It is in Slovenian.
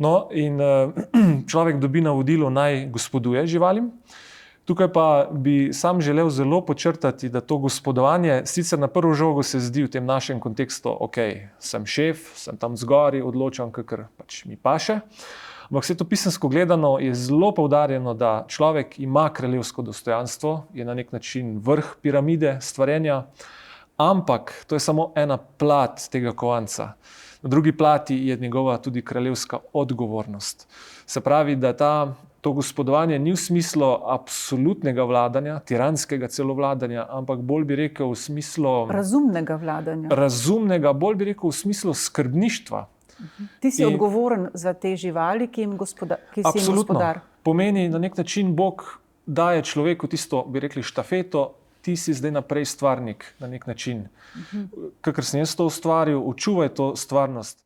No, in človek dobi navodilo, naj gospoduje živalim. Tukaj pa bi sam želel zelo podčrtati, da to gospodovanje sicer na prvo žogo se zdi v tem našem kontekstu, ok, sem šef, sem tam zgori, odločam, kakor pač mi paše. Ampak svetopisemsko gledano je zelo poudarjeno, da človek ima kraljevsko dostojanstvo, je na nek način vrh piramide stvarjenja, ampak to je samo ena plat tega kovanca. Na drugi plati je njegova tudi kraljevska odgovornost. Se pravi, da to gospodovanje ni v smislu absolutnega vladanja, tiranskega celo vladanja, ampak bolj bi rekel v smislu razumnega vladanja. Razumnega, bolj bi rekel v smislu skrbništva. Ti si odgovoren za te živali, ki si jim gospodar. Pomeni, na nek način Bog daje človeku tisto, bi rekli, štafeto, ti si zdaj naprej stvarnik na nek način. Kakor sem jaz to ustvaril, učuvaj to stvarnost.